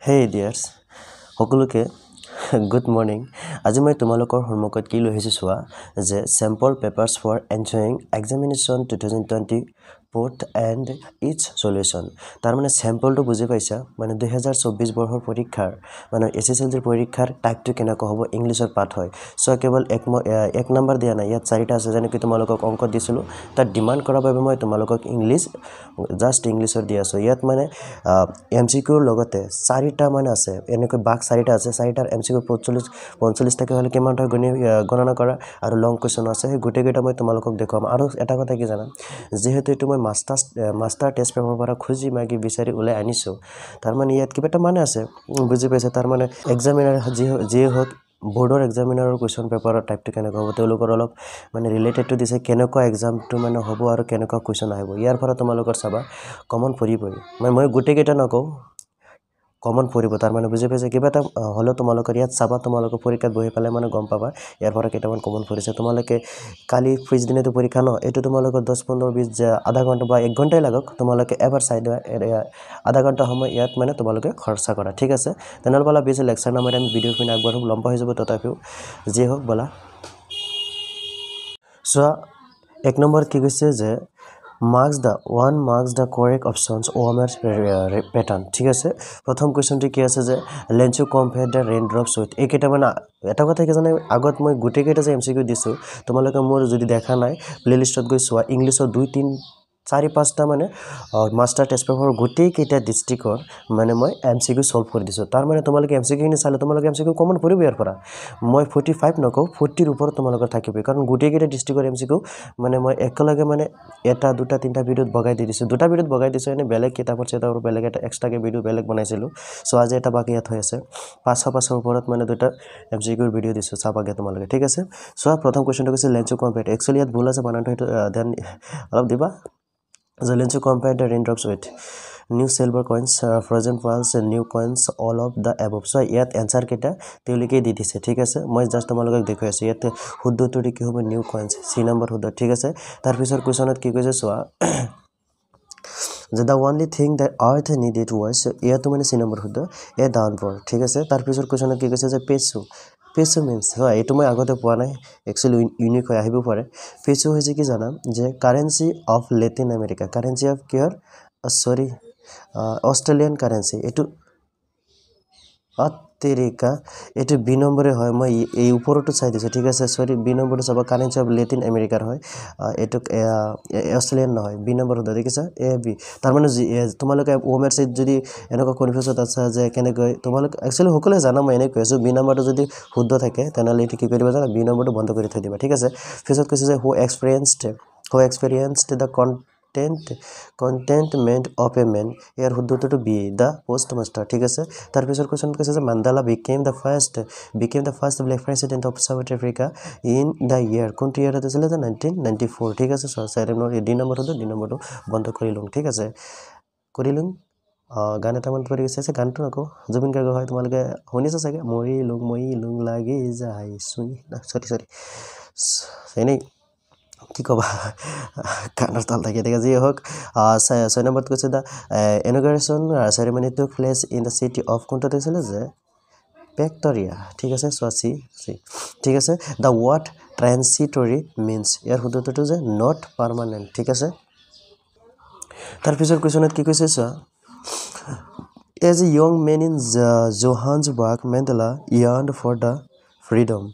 Hey dears, সকলোকে good morning. আজি মই তোমালোকৰ সন্মুখত কি লৈ আহিছো চোৱা যে sample papers for enjoying examination 2024 and its solution. তাৰ মানে sample বুজি পাইছা মানে 2024 বৰ্ষৰ পৰীক্ষাৰ মানে এসএসএলসি পৰীক্ষাৰ টাইপটো কেনেকৈ হ'ব ইংলিশৰ পাঠ হয় সো কেৱল এক নম্বৰ দিয়া নাই ইয়াত চাৰিটা আছে যেনে কি তোমালোকক অংক দিছিলো তাত ডিমান্ড কৰাৰ বাবে মই তোমালোকক ইংলিশ জাস্ট ইংলিশৰ দি আছো ইয়াত মানে এমসিকিউৰ লগতে চাৰিটা মানে আছে এনেকৈ বাক চাৰিটা আছে চাৰিটাৰ এমসিকিউ 45 টাকা হলে কিমান হয় গণনা কৰা আৰু লং কোৱেশ্চন আছে সেই গুটেকেটা মই তোমালোকক দেখাম আৰু এটা কথা কি জানা যেহেতু এটো মই মাস্টাৰ টেষ্ট পেপাৰৰ পৰা খুজি মাগি বিচাৰি উলাই আনিছো তাৰ মানে ইয়াত কিবাটা মানে আছে বুজি পাইছে তাৰ মানে এক্সামিনাৰ যি হক boardৰ এক্সামিনাৰৰ কোৱেশ্চন পেপাৰৰ টাইপটো কেনেকৈ হ'ব তেওঁলোকৰ অলপ মানে ৰিলেটেড টু দিছে কেনেকৈ এক্সামটো মানে হ'ব আৰু কেনেকৈ কোৱেশ্চন আহিব ইয়াৰ পৰা তোমালোকৰ চাবা কমন পৰিব মই গুটেকেটা নকও কমন পৰিব তাৰ মানে বুজি পাইছে কিবাটা হলো তোমালোকৰ ইয়াত চাবা তোমালোকৰ পৰীক্ষাত বহি পালে মানে গম পাবা ইয়াৰ পৰা কেইটামান কমন পৰিছে তোমালোকে কালি ফ্ৰিজ দিনেটো পৰীক্ষা ন এটো তোমালোকৰ 10 15 20 আধা ঘন্টা বা 1 ঘন্টাই লাগক তোমালোকে এবাৰ চাই দিয়া আধা ঘন্টা সময় ইয়াত মানে তোমালোকে খৰচা কৰা ঠিক আছে তেনেহলে বলা বেছি লেকচাৰ নামাৰে আমি ভিডিও পিন আগবঢ়াম লম্বা হৈ যাব তথাপিও যি হোক বলা সো এক নম্বৰ কি কৈছে যে marks the correct options OMR pattern ঠিক আছে প্ৰথম কোৱেশ্চনটো কি আছে যে learn to compare the raindrops with একেটা মানে এটা কথা কি জানে আগত মই গুটেকেটা যে এমসিকিউ দিছো তোমালোকে মোৰ যদি দেখা নাই প্লেলিষ্টত গৈ চোৱা ইংলিশৰ 2 3 4 5 টা মানে মাস্টাৰ টেষ্ট পেপাৰ গুটেকেটা ডিস্ট্ৰিক্টৰ মানে মই এমসিকিউ সলভ কৰি দিছো তাৰ মানে তোমালোকে এমসিকিউ নি চালে তোমালোকে এমসিকিউ কমন পৰিব ইয়াৰ পৰা মই 45 নকও 40 ৰ ওপৰত তোমালোকৰ থাকিব কাৰণ গুটেকেটা ডিস্ট্ৰিক্টৰ এমসিকিউ মানে মই একলগে মানে এটা দুটা তিনটা ভিডিওত বগাই দি দিছো দুটা ভিডিওত বগাই দিছো এনে বেলেগ কিতাপৰ চেতাৰ বেলেগ এটা এক্সট্ৰাকে ভিডিও বেলেগ বনাইছিলো সো আজি এটা বাকি ইয়াত হৈ আছে 500 ওপৰত মানে দুটা এমসিকিউৰ ভিডিও দিছো চাবাগে তোমালোকে ঠিক আছে সো প্ৰথম কোৱেশ্চনটো কৈছে লেঞ্চ কম্পেয়াৰ একচুয়ালি ইয়াত ভুল আছে বানানটো ধ্যান অলপ দিবা the lens to compare the raindrops with new silver coins frozen pearls new coins all of the above so yet answer কেটা তেলিকে দি দিছে ঠিক আছে মই জাস্ট তোমালোকক দেখাই আছো ইয়াতে শুদ্ধটো কি হবে নিউ কয়েন্স সি নম্বৰ শুদ্ধ ঠিক আছে তাৰ পিছৰ কোৱেশ্চনত কি কৈছে সোৱা the only thing that earth needed was ইয়াত মানে সি নম্বৰ শুদ্ধ এ downpour ঠিক আছে তাৰ পিছৰ কোৱেশ্চনত কি কৈছে যে পেসো means হয় এটো মই আগতে পোৱা নাই একচুয়ালি ইউনিক হৈ আহিব পাৰে পেসো হৈছে কি জানা যে currency of Latin America currency of Keir sorry Australian currency এটো আতেরিকা এটো বি নম্বরে হয় মই এই উপৰটো চাই দিছো ঠিক আছে সৰি বি নম্বৰটো সব কাৰেন্সি অফ ল্যাটিন আমেৰিকাৰ হয় এটো অস্ট্ৰেলিয়ান নহয় বি নম্বৰ হদ দেখিছা এ বি তাৰ মানে তোমালোকে ওমেৰ সেট যদি এনেকা কনফিউজত আছে যে কেনেকৈ তোমালোক একচুয়ালি সকলে জানা মই এনে কৈছো বি নম্বৰটো যদি শুদ্ধ থাকে তেনালে এটো কি কৰিবা জানা বি নম্বৰটো বন্ধ কৰি থৈ দিবা ঠিক আছে ফিছত কৈছে যে who experienced the contentment of a man ইয়াৰ শুদ্ধটো বি দা পোস্টমাস্টাৰ ঠিক আছে তাৰ পিছৰ কোৱেশ্চন কৈছে যে mandala became the first black president of South Africa in the year কোনটো ইয়াৰত আছিল 1994 ঠিক আছে সো সাইড ডি নম্বৰটো বন্ধ কৰি লম ঠিক আছে কৰিলুম গান এটা মন পৰি গৈছে গানটো আকৌ জুবিন গাৰ্গ হয় তোমালোকে শুনিছা চাগে মই লুং লাগি যায় সুই সৰি সেনে কি কবা কানৰ তাল থাকে দেখা যি হোক 6 নম্বৰত কৈছে দা inauguration ceremony took place in the city of কোনটো দিছিল যে Victoria ঠিক আছে সি ঠিক আছে the word transitory means ইয়াৰ শুদ্ধটো যে not permanent ঠিক আছে তাৰ পিছৰ কোৱেশ্চনত কি কৈছে সা as a young man in Johannesburg Mandela yearned for the freedom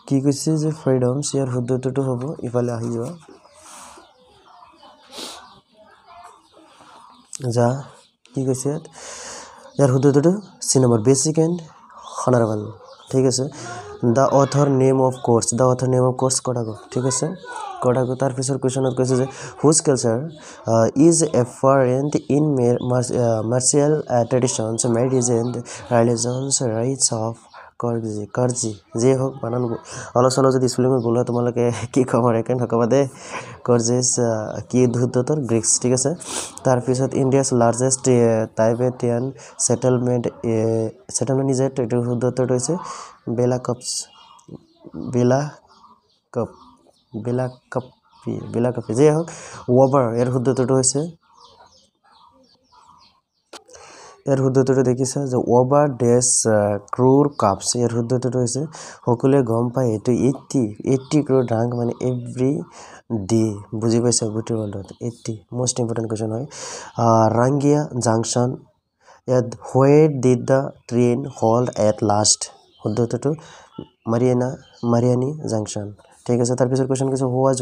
কি কৈছে যে ফ্রিডম শেয়ার শুদ্ধটো হ'ব ইফালে আহি যোৱা যা কি কৈছে ইয়াৰ শুদ্ধটো সি নম্বৰ বেসিক এন্ড অনারেবল ঠিক আছে the author name of course কডাগো ঠিক আছে কডাগো তাৰ পিছৰ কোৱেশ্চনত কৈছে যে whose culture is afferent in martial traditions medicine religions rites of কারজি যে হোক বানান অলসলো যদি স্পেলিং ভুল হয় তোমালোকে কি খবৰ একেন হকবা দে কাৰজিস কি দুধতৰ গ্ৰিক্স ঠিক আছে তাৰ পিছত India's largest Tibetan settlement is at দুধতৰ হৈছে বেলা কাপ বিলাক আছে যে হওক ওভাৰ ইয়াৰ শুদ্ধটো হৈছে ইয়াৰ শুদ্ধটো দেখিছা যে ওভাৰ ডেছ ক্ৰোৰ কাপছ ইয়াৰ শুদ্ধটো হৈছে সকলোৱে গম পায় এইটো 80 ক্ৰোৰ ড্ৰাংক মানে এভৰি ডে বুজি পাইছা গোটেই ৱৰ্ল্ডত 80 মোষ্ট ইম্পৰ্টেণ্ট কুৱেশ্যন হয় ৰাংগিয়া জাংচন ইয়াত where did the train hold at last শুদ্ধটো মাৰিয়ানী জাংচন ঠিক আছে তাৰপিছত কুৱেশ্যন কৈছে হু ৱাজ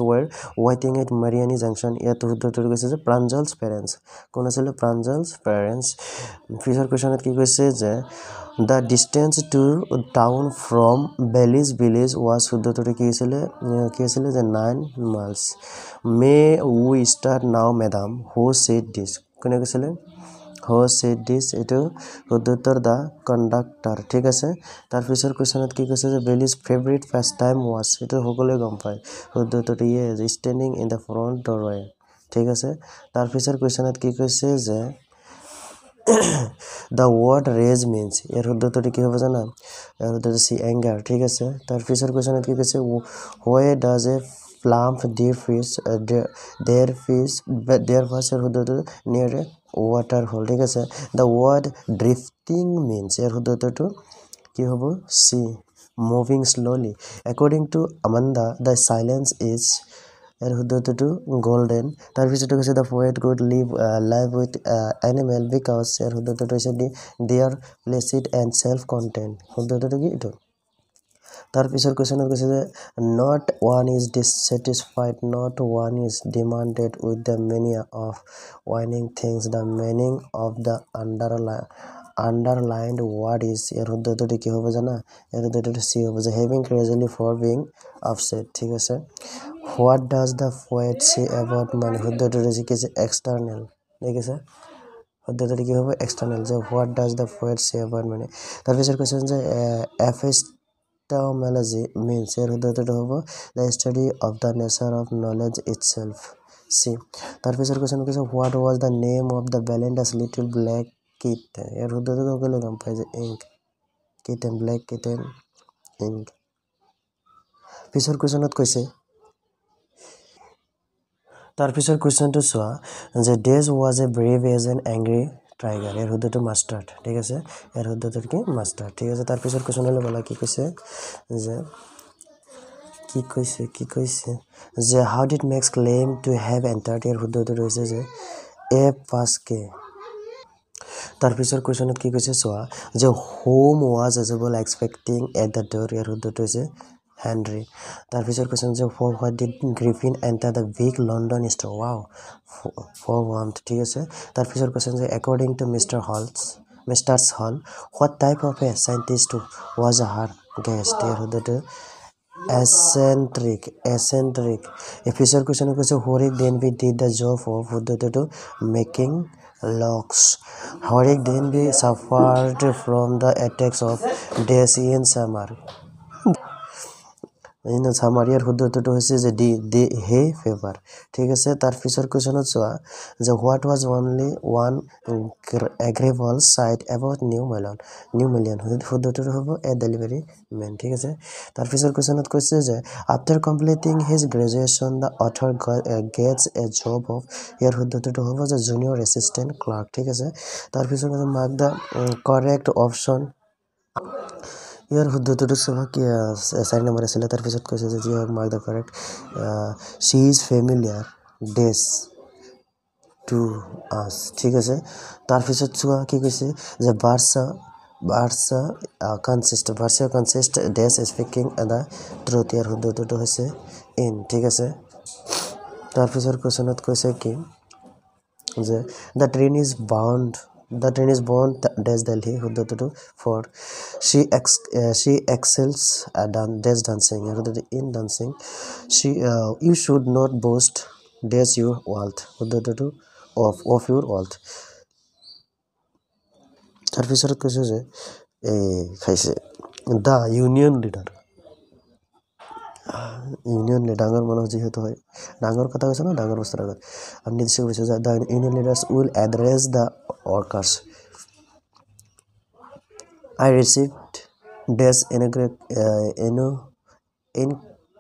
ৱেটিং এট মাৰিয়ানী জাংচন ইয়াত শুদ্ধটো কৈছে যে প্ৰাঞ্জলছ পেৰেণ্টছ কোন আছিলে প্ৰাঞ্জলছ পেৰেণ্টছ পিছৰ কুৱেশ্যনত কি কৈছে যে the distance to town from Valli's village was শুদ্ধটোতে কি আছিলে যে 9 miles may we start now madam who said this কোনে কৈছিলে হু ছেড দিছ এইটো শুদ্ধটোৰ দ্য কণ্ডাক্টাৰ ঠিক আছে তাৰপিছৰ কুৱেশ্যনত কি কৈছে যে Belize favourite first time was এইটো সকলোৱে গম পায় শুদ্ধটোতে ষ্টেণ্ডিং ইন দ্য ফ্ৰণ্ট ডৰৱে ঠিক আছে তাৰপিছৰ কুৱেশ্যনত কি কৈছে যে দ্য ৱৰ্ড ৰেজ মিনছ ইয়াৰ শুদ্ধটোতে কি হ'ব জানা ইয়াৰ শুদ্ধটো চি এংগাৰ ঠিক আছে তাৰপিছৰ কুৱেশ্যনত কি কৈছে why does a plump there first ইয়াৰ শুদ্ধটো নিয়াৰ এ ৱাটাৰ হল ঠিক আছে দ্য ৱৰ্ড ড্ৰিফটিং মিনছ ইয়াৰ শুদ্ধটো কি হ'ব C moving slowly according to Amanda the silence is ইয়াৰ শুদ্ধটো গল্ডেন তাৰপিছতে কৈছে the poet could live with animal because ইয়াৰ শুদ্ধটো হৈছে they are placid and self contained শুদ্ধটো কি এইটো তাৰপিছৰ কুৱেশ্যনত কৈছে যে not one is dissatisfied not one is demanded with the meaning of ৱাইনিং things the meaning of the underlined word is ইয়াৰ শুদ্ধটো কি হ'ব জানা ইয়াৰ শুদ্ধটো চি হ'ব যে having gradually for being upset ঠিক আছে what does the poet say about মানে শুদ্ধটো কি এক্সটাৰ্নেল দেখিছে শুদ্ধটো কি হ'ব এক্সটাৰ্নেল যে what does the poet say about মানে তাৰপিছত কৈছে যে এপিষ্টেমলজি মিনছ ইয়াৰ শুদ্ধটো হ'ব the study of the nature of knowledge itself C তাৰপিছত কুৱেশ্যন কৈছে what was the name of the Belinda's little black kitten ইয়াৰ শুদ্ধটো সকলোৱে গম পায় যে Ink kitten black kitten Ink পিছৰ কুৱেশ্যনত কৈছে তাৰপিছৰ কুৱেশ্যনটো চোৱা যে dash was a brave as an angry tiger ইয়াৰ শুদ্ধটো মাষ্টাৰ্ড ঠিক আছে ইয়াৰ শুদ্ধটো কি মাষ্টাৰ্ড ঠিক আছে তাৰপিছত কুৱেশ্যনলৈ বলা কি কৈছে যে how did Max claim to have entered ইয়াৰ শুদ্ধটো হৈছে যে এ পাছকে তাৰপিছৰ কুৱেশ্যনত কি কৈছে চোৱা যে whom was Ausable expecting at the door ইয়াৰ শুদ্ধটো হৈছে হেনৰি তাৰপিছৰ কুৱেশ্যন যে for what did Griffin enter the big London store wow for warmth ঠিক আছে তাৰপিছৰ কুৱেশ্যন যে according to Mrs Hall what type of a scientist was her guest ইয়াৰ শুদ্ধটো এচেণ্ট্ৰিক পিছৰ কুৱেশ্যনত কৈছে Horace Danby did the job of শুদ্ধটো making locks Horace Danby suffered from the এটেক্স of dash in summer চামাৰিয়াৰ শুদ্ধটো হৈছে যে D হে favour ঠিক আছে তাৰপিছৰ কুৱেশ্যনত চোৱা যে what was only one agreeable sight about New Mullion শুদ্ধটো হ'ব এ ডেলিভাৰী মেন ঠিক আছে তাৰপিছৰ কুৱেশ্যনত কৈছে যে after completing his graduation the author gets a job of ইয়াৰ শুদ্ধটো হ'ব যে জুনিয়ৰ এছিষ্টেণ্ট ক্লাৰ্ক ঠিক আছে তাৰপিছত মাৰ্ক দ্য কাৰেক্ট অপশ্যন ইয়াৰ শুদ্ধটো চোৱা কি 4 নম্বৰ আছিলে তাৰপিছত কৈছে যে যি হওক mark the correct she is familiar dash to us ঠিক আছে তাৰপিছত চোৱা কি কৈছে যে Barsha consist dash speaking the truth ইয়াৰ শুদ্ধটো হৈছে ইন ঠিক আছে তাৰপিছৰ কুৱেশ্যনত কৈছে কি যে দ্য ট্ৰেইন ইজ বৰ্ন ডেছ দেলহি শুদ্ধটো for she excels dash dancing ইয়াৰ শুদ্ধটো in dancing you should not boast dash your wealth শুদ্ধটো of your wealth তাৰপিছত কৈছে যে খাইছে দ্য ইউনিয়ন লিডাৰ ডাঙৰ মানুহ যিহেতু হয় ডাঙৰ কথা কৈছে ন ডাঙৰ বস্তুৰ আগত আমি নিশ্চয় কৈছোঁ যে the union leaders will address the workers I received ডেছ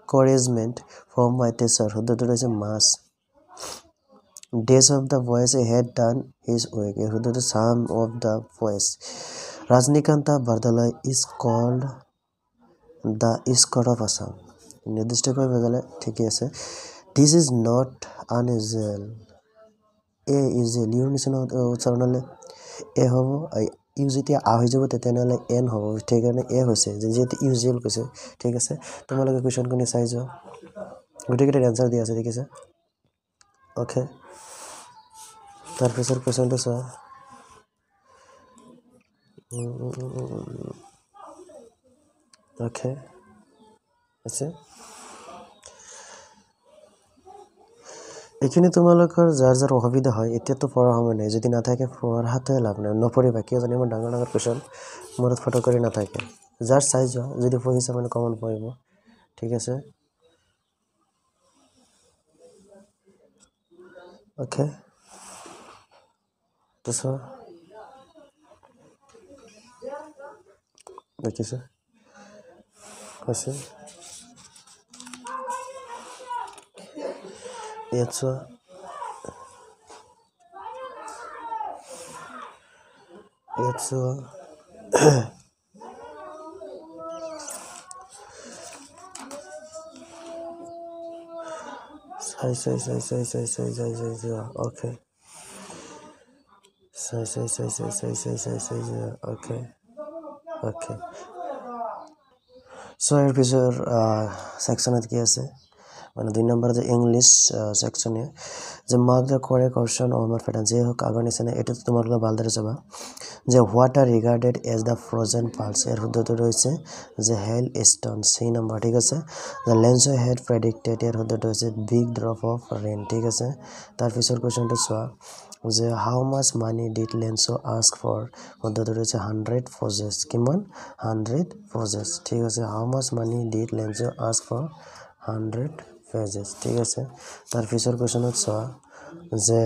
encouragement from my teacher শুদ্ধটো হৈছে mass days of the voice had done his work শুদ্ধটো some of the voice Rajnikanta Bardalai is called the Scott of Assam নিৰ্দিষ্টকৈ বুজালে ঠিকই আছে this is not unusual a usual ইউৰ নিচিনা উচ্চাৰণ হ'লে এ হ'ব ইউ যেতিয়া আ হৈ যাব তেতিয়াহ'লে এন হ'ব সেইকাৰণে এ হৈছে যেহেতু ইউজুৱেল কৈছে ঠিক আছে তোমালোকে কুৱেশ্যনখিনি চাই যোৱা গোটেইকেইটাৰ এনচাৰ দিয়া আছে ঠিক আছে অ'কে তাৰপিছত কুৱেশ্যনটো চোৱা অ'কে আছে এইখিনি তোমালোকৰ যাৰ যাৰ অসুবিধা হয় এতিয়াতো পঢ়া সময় নাই যদি নাথাকে পঢ়াতে লাভ নাই নপঢ়িবা কিয় জানি মোৰ ডাঙৰ ডাঙৰ কুৱেশ্যন মূৰত ফটো কৰি নাথাকে যাৰ চাই যোৱা যদি পঢ়িছে মানে কমন পৰিব ঠিক আছে অ'কে তাৰপিছত দেখিছে কৈছে ইয়াত চোৱা ইয়াত চোৱা চাই যোৱা অ'কে চাই যোৱা অ'কে অ'কে চ' ইয়াৰ পিছৰ ছেকশ্যনত কি আছে মানে 2 নম্বৰ যে ইংলিছ ছেকশ্যনে যে mark the correct option of my friend যে হওক আগৰ নিচিনা এইটো তোমালোকে ভালদৰে চাবা যে what are regarded as the frozen parts ইয়াৰ শুদ্ধটো ৰৈছে যে হেল ষ্ট'ন চি নম্বৰ ঠিক আছে দ্য লেন্স হেড প্ৰেডিক্টেড ইয়াৰ শুদ্ধটো হৈছে বিগ ড্ৰপ অফ ৰেইন ঠিক আছে তাৰপিছৰ কুৱেশ্যনটো চোৱা যে how much money did Lencho ask for শুদ্ধটো ৰৈছে 100 ফজেছ কিমান 100 ফজেছ ঠিক আছে how much money did Lencho ask for 100 pesos ঠিক আছে তাৰপিছৰ কুৱেশ্যনত চোৱা যে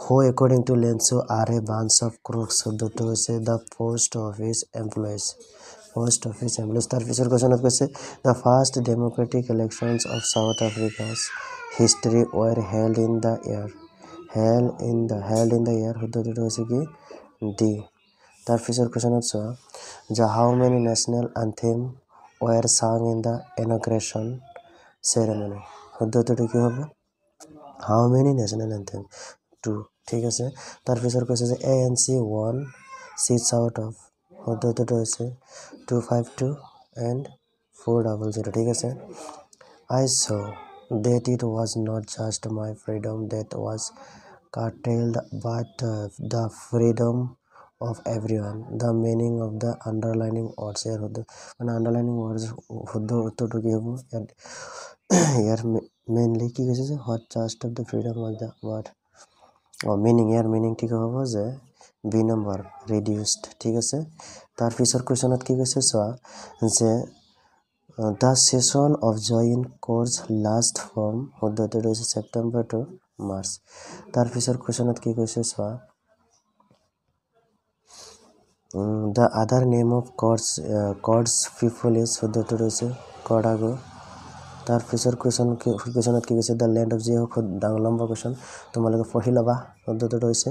who according to Lencho are a bunch of crooks শুদ্ধটো হৈছে দ্য পোষ্ট অফিচ এমপ্লয়িজ তাৰপিছৰ কুৱেশ্যনত কৈছে the first democratic elections of South Africa's history were held in the year শুদ্ধটো হৈছে কি ডি তাৰপিছৰ কুৱেশ্যনত চোৱা যে how many national anthem were sung in the inauguration ceremony শুদ্ধটো কি হ'ব হাউ মেনি নেশ্যনেল এন্থেম 2 ঠিক আছে তাৰপিছৰ কৈছে যে ANC won seats out of শুদ্ধটো হৈছে 252 and 400 ঠিক আছে I saw that it was not just my freedom that was curtailed but the freedom of everyone the meaning of the underlining words here মানে underlining words শুদ্ধ উত্তৰটো কি হ'ব ইয়াৰ mainly কি কৈছে যে what just of the freedom of the word meaning year meaning ঠিক হ'ব যে বি নম্বৰ reduced ঠিক আছে তাৰপিছৰ কুৱেশ্যনত কি কৈছে চোৱা যে the session of joint course last from শুদ্ধটো হৈছে September to March তাৰপিছৰ কুৱেশ্যনত কি কৈছে চোৱা the other name of Cods people is শুদ্ধটো হৈছে Kodagu তাৰপিছৰ কুৱেশ্যনত কি কৈছে দ্য লেণ্ড অফ যি হওক ডাঙৰ লম্বা কুৱেশ্যন তোমালোকে পঢ়ি ল'বা শুদ্ধটো হৈছে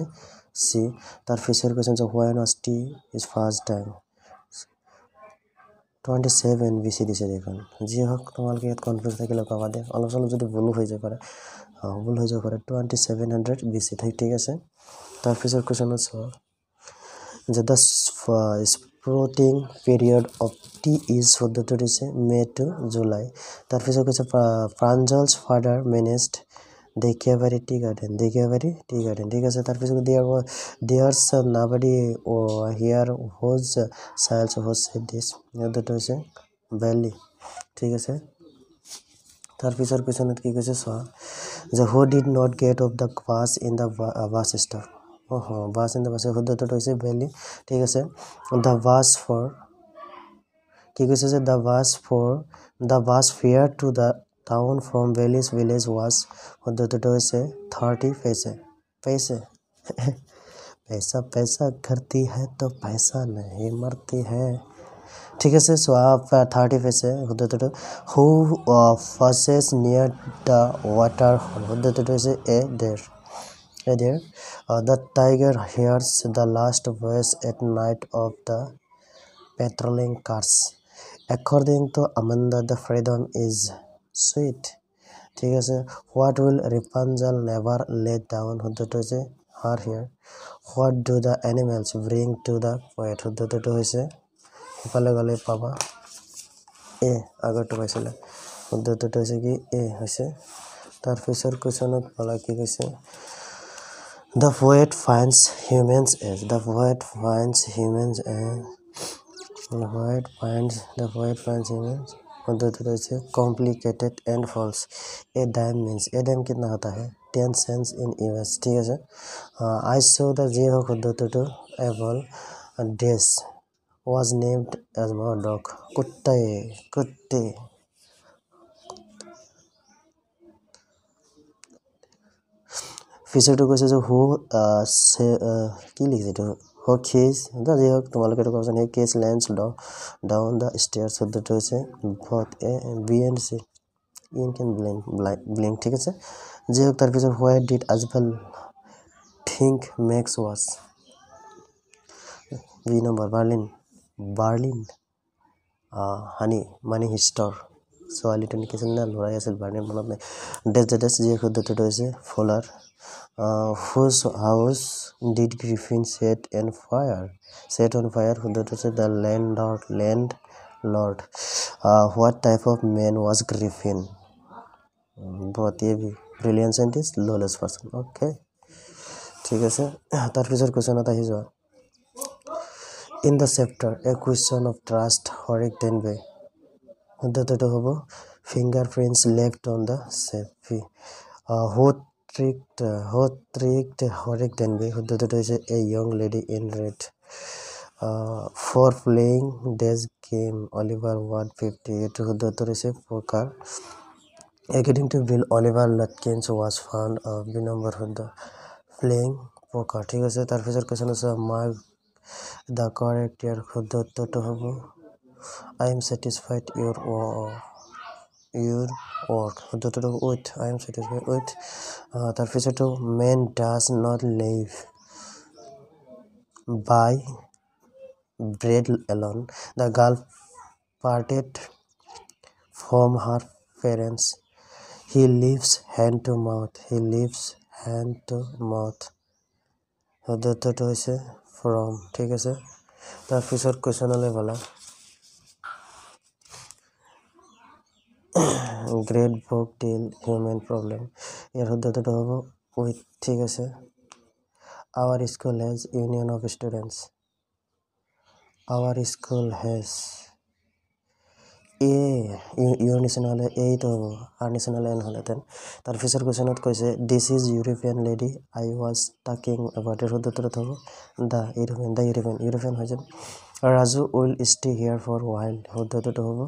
চি তাৰপিছৰ কুৱেশ্যন যে হোৱাই নষ্টি ইজ ফাৰ্ষ্ট টাইম 27 BC দিছে দেখোন যি হওক তোমালোকে ইয়াত কনফিউজ থাকিলে ক'বা দে অলপ চলপ যদি ভুল হৈ যাব পাৰে 2700 BC ঠিক আছে তাৰপিছৰ কুৱেশ্যনত চোৱা যে the sprouting period of tea is শুদ্ধটো দিছে মে টু জুলাই তাৰপিছত কৈছে Pranjol's father managed Dhekiabari tea garden ঠিক আছে তাৰপিছত there's nobody here whose child's whose said this শুদ্ধটো হৈছে ভেলি ঠিক আছে তাৰপিছৰ কুৱেশ্যনত কি কৈছে চোৱা যে who did not get off the bus in the bus stop bus in the bus শুদ্ধটো হৈছে ভেলি ঠিক আছে দ্য বাছ ফৰ কি কৈছে যে the bus fare to the town from Valli's village was শুদ্ধটো হৈছে 30 पैसे पैसा करती है तो पैसा नहीं मरती है ঠিক আছে চোৱা 30 হৈছে শুদ্ধটো who passes near the water শুদ্ধটো হৈছে a there the tiger hears the last voice at night of the patrolling cars according to Amanda the freedom is sweet ঠিক আছে what will Rapunzel never let down শুদ্ধটো হৈছে her here what do the animals bring to the poet শুদ্ধটো হৈছে ইফালে গলে পাবা এ আগৰটো পাইছিলে শুদ্ধটো হৈছে কি এ হৈছে তাৰ পিছৰ কোৱেশ্চনত পালা কি কৈছে the poet finds humans as the poet finds humans as the poet finds humans শুদ্ধটো হৈছে complicated and false a dime means a dime कितना होता है 10 cents in US ठीक है I saw the जे हो शुद्धটো apple dash was named as my dog kutte ফিচাৰটো কৈছে যে হু কি লিখিছে তো হু কেজ দা যে তোমালোকে তো কৈছে he cage lens down the stairs শুদ্ধটো হৈছে both a b and c in can blink ঠিক আছে যে তাৰ পিছত why did Azbal think Max was b number Berlin honey money his store ছোৱালীটো নিকিছিল না লৰাই আছিল বাৰ্লিন মনত নাই ডেজ যে শুদ্ধটো হৈছে ফলাৰ whose house did Griffin set on fire শুদ্ধটো হৈছে the landlord what type of man was Griffin बहुत ये भी brilliant scientist lawless person okay ঠিক আছে তাৰ পিছৰ কোৱেশ্চনত আহি যোৱা in the chapter a question of trust Horik Denby শুদ্ধটো হ'ব fingerprints left on the safe who tricked Horik Denby শুদ্ধটো হৈছে a young lady in red for playing this game Oliver won 50 এটো শুদ্ধটো হৈছে poker according to Bill Oliver Lutkins was found of the number শুদ্ধ playing poker ঠিক আছে তাৰ পিছৰ question আছে mark the correct year শুদ্ধটো হ'ব I am satisfied your work শুদ্ধটো with I am satisfied with তাৰ পিছৰটো man does not live by bread alone the girl parted from her parents he lives hand to mouth শুদ্ধটো হৈছে from ঠিক আছে তাৰ পিছৰ কোৱেশ্চনলৈ বলা great book deal human problem ইয়াৰ শুদ্ধটো হ'ব with ঠিক আছে our school has union of students our school has your national a to our national n হলেতেন তাৰ পিছৰ কোৱেশ্চনত কৈছে this is European lady I was talking about এর শুদ্ধটো হ'ব the European হয় যায় Raju will stay here for a while শুদ্ধটো হ'ব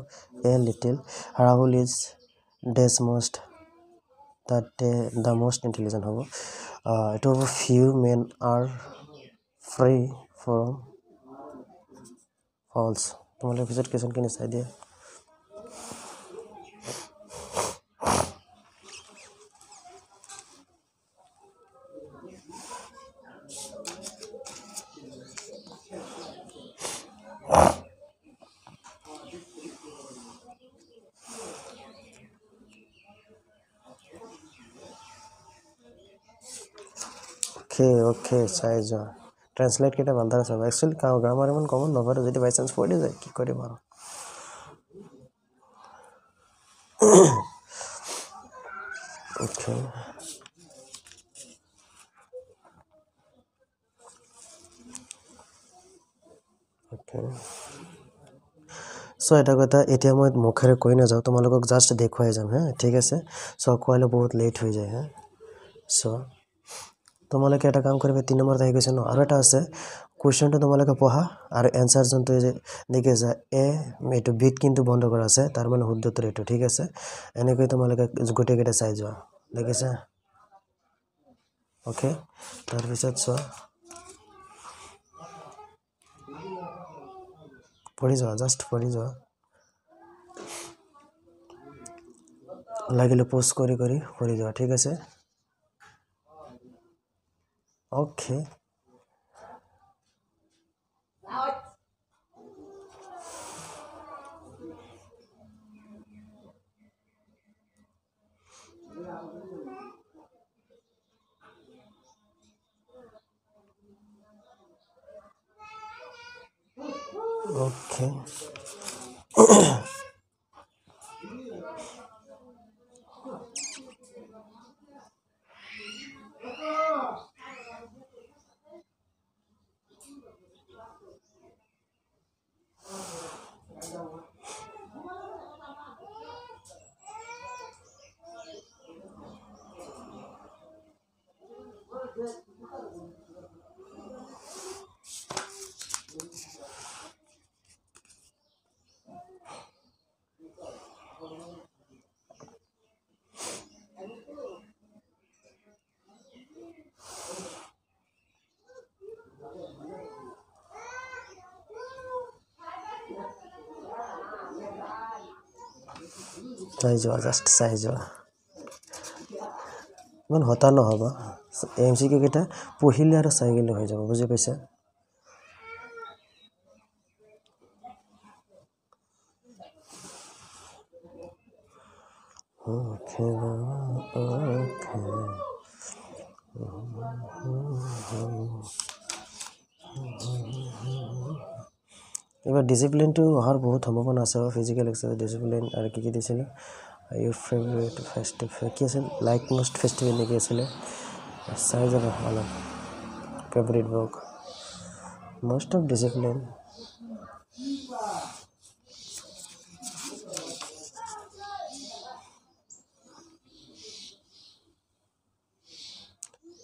a little Rahul is the most intelligent হ'ব এটো হ'ব few men are free from false তোমালোকে পিছত কোৱেশ্চন কিনে চাই দিয়া okay চাই যোৱা ট্ৰান্সলেট কেটা ভালদৰে চাবা একচুয়ালি গ্ৰামাৰ ইমান কমন নপৰে যদি বাই চান্স পঢ়ি যায় কি কৰিম আৰু okay সো এটা কথা এতিয়া মই মুখেৰে কৈ না যাও তোমালোকক জাস্ট দেখুৱাই যাম হ্যাঁ ঠিক আছে সো কোৱালে বহুত লেট হৈ যায় হ্যাঁ সো তোমালোকে এটা কাম কৰিবা 3 নম্বৰ আহি গৈছে ন আৰু এটা আছে কোৱেশ্চনটো তোমালোকে পঢ়া আৰু এনসাৰ জনটো যে দেখে যা এ এটো বিট কিন্তু বন্ধ কৰা আছে তাৰ মানে শুদ্ধটো এটো ঠিক আছে এনেকৈ তোমালোকে গোটে কেটা চাই যোৱা দেখিছা ওকে তাৰ পিছত পঢ়ি যোৱা জাষ্ট পঢ়ি যোৱা লাগিলে পোস্ট কৰি পঢ়ি যোৱা ঠিক আছে ওকে ওকে চাই যোৱা জাষ্ট চাই যোৱা ইমান হতা নহ'বা এমচিকিউ কেইটা পঢ়িলে আৰু চাই গ'লে হৈ যাব বুজি পাইছা এবাৰ ডিসিপ্লিনটো অহাৰ বহুত সম্ভাৱনা আছে ফিজিক্যাল এক্সাৰসাইজ ডিসিপ্লিন আৰু কি দিছিলে your favorite festival কি আছিল লাইক মোস্ট ফেষ্টিভেল নেকি আছিলে চাই যাব অলপ favourite book most of discipline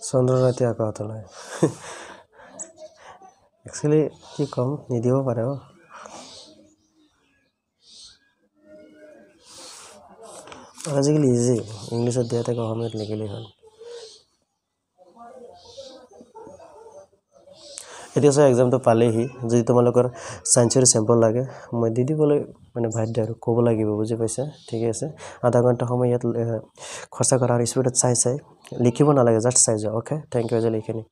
চন্দ্ৰ ৰাতি আকাশত নাই একচুৱেলি কি কম নিদিব পাৰে আজিকালি ইজি ইংলিছত দিয়া থাকে অসমীয়াত লিখিলেই হ'ল এতিয়া চাই এক্সামটো পালেহি যদি তোমালোকৰ সায়েন্সৰ চেম্পল লাগে মই দি দিবলৈ মানে বাধ্য আৰু ক'ব লাগিব বুজি পাইছা ঠিক আছে আধা ঘণ্টা সময় ইয়াত খৰচা কৰাৰ স্পিডত চাই লিখিব নালাগে জাষ্ট চাই যাও ওকে থ্যাংক ইউ আজি লিখিনি